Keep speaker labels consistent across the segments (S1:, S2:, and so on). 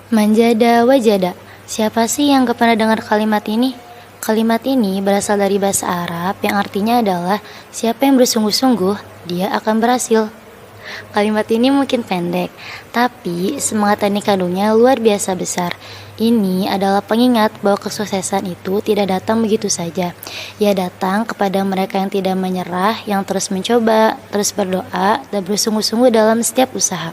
S1: Manjada wajada. Siapa sih yang gak pernah dengar kalimat ini? Kalimat ini berasal dari bahasa Arab yang artinya adalah siapa yang bersungguh-sungguh, dia akan berhasil. Kalimat ini mungkin pendek, tapi semangat yang dikandungnya luar biasa besar. Ini adalah pengingat bahwa kesuksesan itu tidak datang begitu saja. Ia datang kepada mereka yang tidak menyerah, yang terus mencoba, terus berdoa, dan bersungguh-sungguh dalam setiap usaha.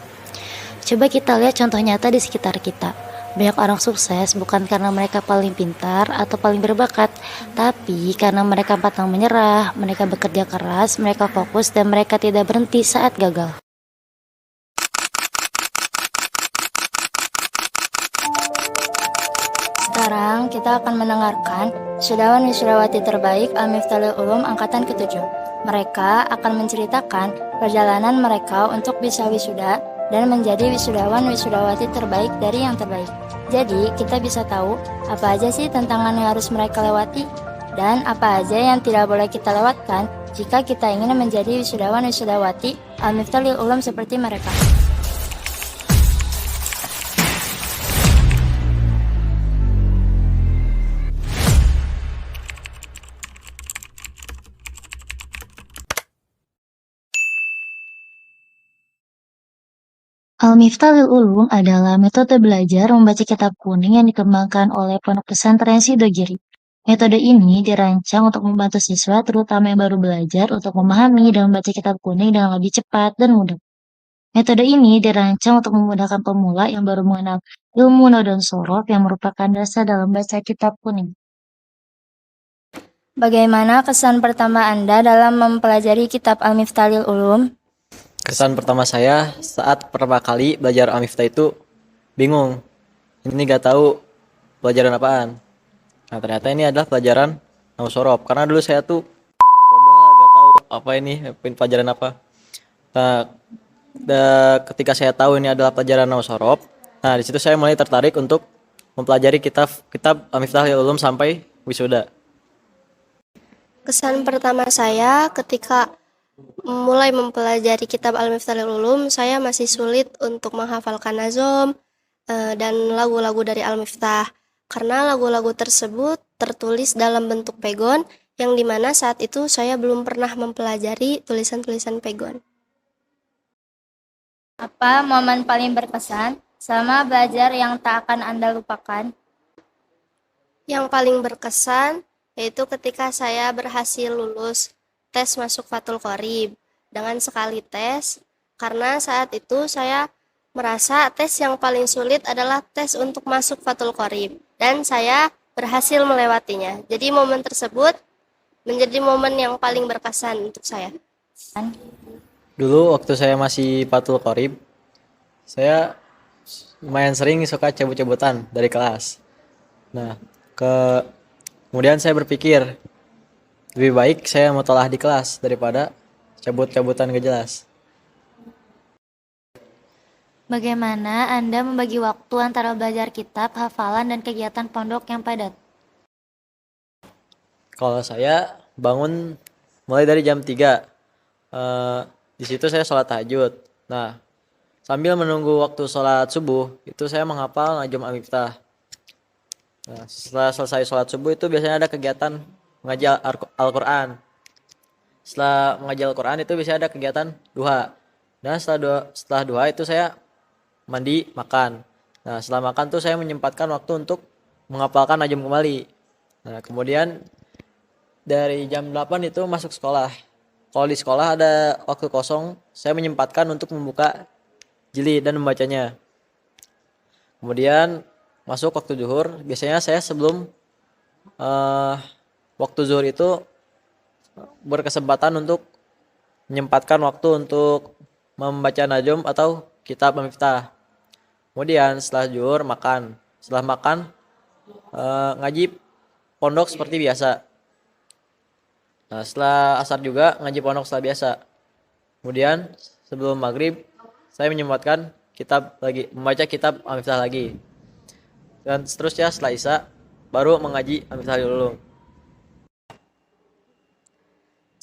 S1: Coba kita lihat contoh nyata di sekitar kita. Banyak orang sukses bukan karena mereka paling pintar atau paling berbakat, tapi karena mereka pantang menyerah, mereka bekerja keras, mereka fokus, dan mereka tidak berhenti saat gagal. Sekarang kita akan mendengarkan wisudawan-wisudawati terbaik Al-Miftahul Ulum Angkatan ke-7. Mereka akan menceritakan perjalanan mereka untuk bisa wisuda dan menjadi wisudawan-wisudawati terbaik dari yang terbaik. Jadi, kita bisa tahu apa aja sih tantangan yang harus mereka lewati dan apa aja yang tidak boleh kita lewatkan jika kita ingin menjadi wisudawan-wisudawati Al-Miftahul Ulum seperti mereka. Al-Miftahul Ulum adalah metode belajar membaca kitab kuning yang dikembangkan oleh Pondok Pesantren Sidogiri. Metode ini dirancang untuk membantu siswa, terutama yang baru belajar, untuk memahami dan membaca kitab kuning dengan lebih cepat dan mudah. Metode ini dirancang untuk memudahkan pemula yang baru mengenal ilmu nahwu dan sorof yang merupakan dasar dalam baca kitab kuning. Bagaimana kesan pertama Anda dalam mempelajari kitab Al-Miftahul Ulum?
S2: Kesan pertama saya saat pertama kali belajar Al-Miftah itu bingung. Ini gak tahu pelajaran apaan. Nah ternyata ini adalah pelajaran nahwu sorof. Karena dulu saya tuh bodoh gak tahu apa ini pelajaran apa. Nah ketika saya tahu ini adalah pelajaran nahwu sorof, nah di situ saya mulai tertarik untuk mempelajari kitab Al-Miftahul Ulum sampai wisuda.
S3: Kesan pertama saya ketika mulai mempelajari kitab Al-Miftahul Ulum, saya masih sulit untuk menghafalkan nazom dan lagu-lagu dari Al-Miftah. Karena lagu-lagu tersebut tertulis dalam bentuk pegon, yang dimana saat itu saya belum pernah mempelajari tulisan-tulisan pegon.
S1: Apa momen paling berkesan selama belajar yang tak akan Anda lupakan?
S3: Yang paling berkesan yaitu ketika saya berhasil lulus tes masuk Fathul Qorib dengan sekali tes, karena saat itu saya merasa tes yang paling sulit adalah tes untuk masuk Fathul Qorib dan saya berhasil melewatinya. Jadi momen tersebut menjadi momen yang paling berkesan untuk saya.
S2: Dulu waktu saya masih Fathul Qorib, saya lumayan sering suka cabut-cabutan dari kelas. Nah, kemudian saya berpikir lebih baik saya mutolaah di kelas daripada cabut-cabutan gak jelas.
S1: Bagaimana Anda membagi waktu antara belajar kitab, hafalan, dan kegiatan pondok yang padat?
S2: Kalau saya bangun mulai dari jam 3. Di situ saya sholat tahajud. Nah, sambil menunggu waktu sholat subuh, itu saya menghafal Najm Al-Miftah. Nah, setelah selesai sholat subuh itu biasanya ada kegiatan mengaji Al-Quran. Setelah mengaji Al-Quran itu biasanya ada kegiatan duha. Nah setelah duha itu saya mandi, makan. Nah setelah makan tuh saya menyempatkan waktu untuk menghafalkan najm kembali. Nah kemudian dari jam 8 itu masuk sekolah. Kalau di sekolah ada waktu kosong, saya menyempatkan untuk membuka jilid dan membacanya. Kemudian masuk waktu zuhur, biasanya saya sebelum waktu zuhur itu berkesempatan untuk menyempatkan waktu untuk membaca najm atau kitab Al-Miftah. Kemudian setelah zuhur makan. Setelah makan ngaji pondok seperti biasa. Nah, setelah asar juga ngaji pondok setelah biasa. Kemudian sebelum maghrib saya menyempatkan membaca kitab Al-Miftah lagi. Dan seterusnya setelah isya baru mengaji Al-Miftahul Ulum.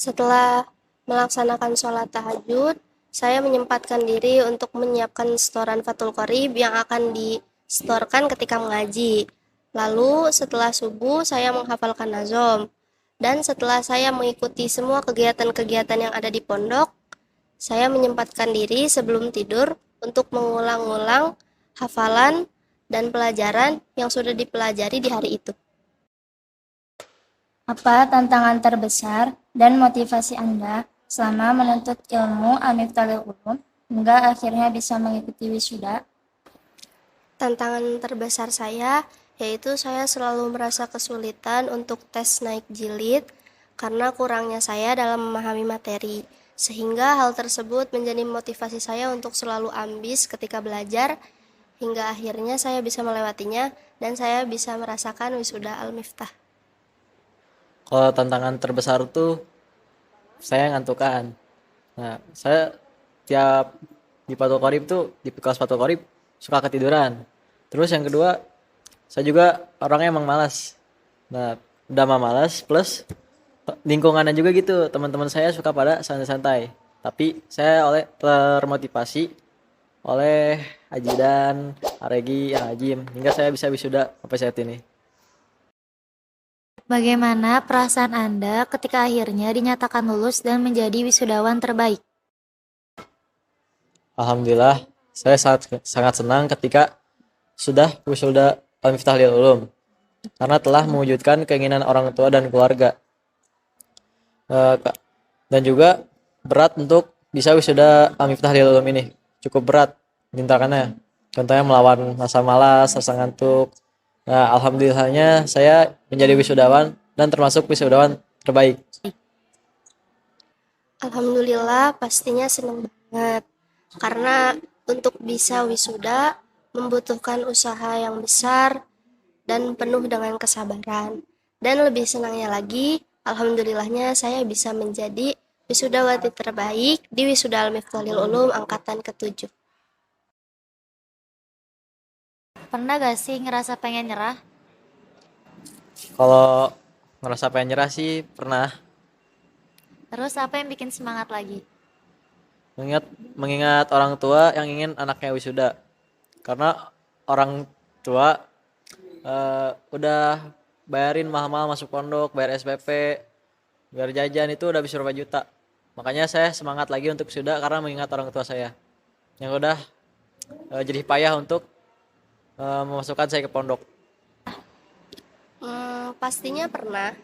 S3: Setelah melaksanakan sholat tahajud, saya menyempatkan diri untuk menyiapkan setoran Fathul Qorib yang akan setorkan ketika mengaji. Lalu setelah subuh saya menghafalkan nazom. Dan setelah saya mengikuti semua kegiatan-kegiatan yang ada di pondok, saya menyempatkan diri sebelum tidur untuk mengulang-ulang hafalan dan pelajaran yang sudah dipelajari di hari itu.
S4: Apa tantangan terbesar dan motivasi Anda selama menuntut ilmu Al-Miftahlul Ulum hingga akhirnya bisa mengikuti wisuda?
S3: Tantangan terbesar saya yaitu saya selalu merasa kesulitan untuk tes naik jilid karena kurangnya saya dalam memahami materi. Sehingga hal tersebut menjadi motivasi saya untuk selalu ambis ketika belajar hingga akhirnya saya bisa melewatinya dan saya bisa merasakan wisuda Al-Miftah.
S2: Kalau tantangan terbesar tuh saya ngantukan. Nah, saya tiap di Fathul Qorib tuh, di kelas Fathul Qorib suka ketiduran. Terus yang kedua, saya juga orangnya emang malas. Nah, udah mah malas plus lingkungannya juga gitu. Teman-teman saya suka pada santai-santai. Tapi saya termotivasi oleh Haji dan Aregi, Hajim hingga saya bisa wisuda sampai saat ini.
S1: Bagaimana perasaan Anda ketika akhirnya dinyatakan lulus dan menjadi wisudawan terbaik?
S2: Alhamdulillah, saya sangat senang ketika sudah wisuda Al-Miftahlul Ulum karena telah mewujudkan keinginan orang tua dan keluarga. Dan juga berat untuk bisa wisuda Al-Miftahlul Ulum ini. Cukup berat rintangannya. Contohnya melawan rasa malas, rasa ngantuk. Nah, alhamdulillahnya saya menjadi wisudawan dan termasuk wisudawan terbaik.
S3: Alhamdulillah pastinya senang banget karena untuk bisa wisuda membutuhkan usaha yang besar dan penuh dengan kesabaran. Dan lebih senangnya lagi, alhamdulillahnya saya bisa menjadi wisudawati terbaik di Wisuda Al-Miftahlul Ulum angkatan ke-7.
S1: Pernah gak sih ngerasa pengen nyerah?
S2: Kalau ngerasa pengen nyerah sih pernah.
S1: Terus apa yang bikin semangat lagi?
S2: Mengingat orang tua yang ingin anaknya wisuda. Karena orang tua udah bayarin mahal-mahal masuk pondok, bayar SPP, bayar jajan itu udah bisa berapa juta. Makanya saya semangat lagi untuk wisuda karena mengingat orang tua saya yang udah jadi payah untuk memasukkan saya ke pondok.
S3: Pastinya pernah.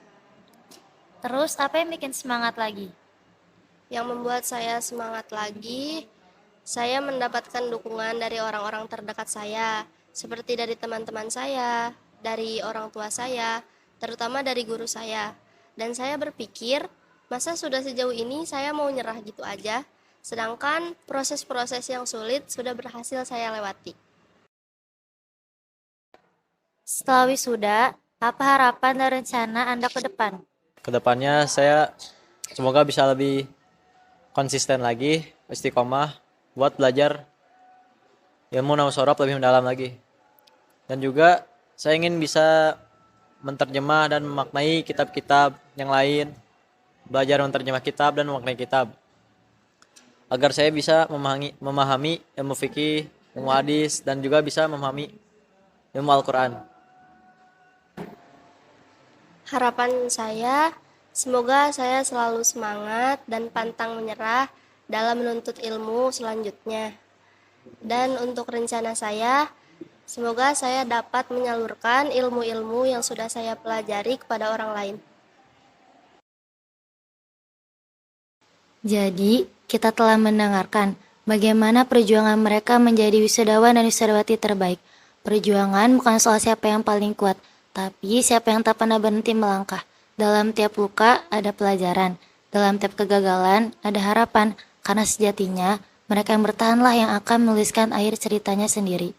S1: Terus apa yang bikin semangat lagi?
S3: Yang membuat saya semangat lagi, saya mendapatkan dukungan dari orang-orang terdekat saya, seperti dari teman-teman saya, dari orang tua saya, terutama dari guru saya. Dan saya berpikir, masa sudah sejauh ini saya mau nyerah gitu aja, sedangkan proses-proses yang sulit sudah berhasil saya lewati.
S1: Setelah wisuda, apa harapan dan rencana Anda ke depan?
S2: Kedepannya saya semoga bisa lebih konsisten lagi, istiqomah buat belajar ilmu nahwu sorof lebih mendalam lagi. Dan juga saya ingin bisa menterjemah dan memaknai kitab-kitab yang lain, belajar menterjemah kitab dan memaknai kitab, agar saya bisa memahami ilmu fikih, ilmu hadis, dan juga bisa memahami ilmu Al-Quran.
S3: Harapan saya, semoga saya selalu semangat dan pantang menyerah dalam menuntut ilmu selanjutnya. Dan untuk rencana saya, semoga saya dapat menyalurkan ilmu-ilmu yang sudah saya pelajari kepada orang lain.
S1: Jadi, kita telah mendengarkan bagaimana perjuangan mereka menjadi wisudawan dan wisudawati terbaik. Perjuangan bukan soal siapa yang paling kuat, tapi siapa yang tak pernah berhenti melangkah. Dalam tiap luka ada pelajaran, dalam tiap kegagalan ada harapan, karena sejatinya mereka yang bertahanlah yang akan menuliskan akhir ceritanya sendiri.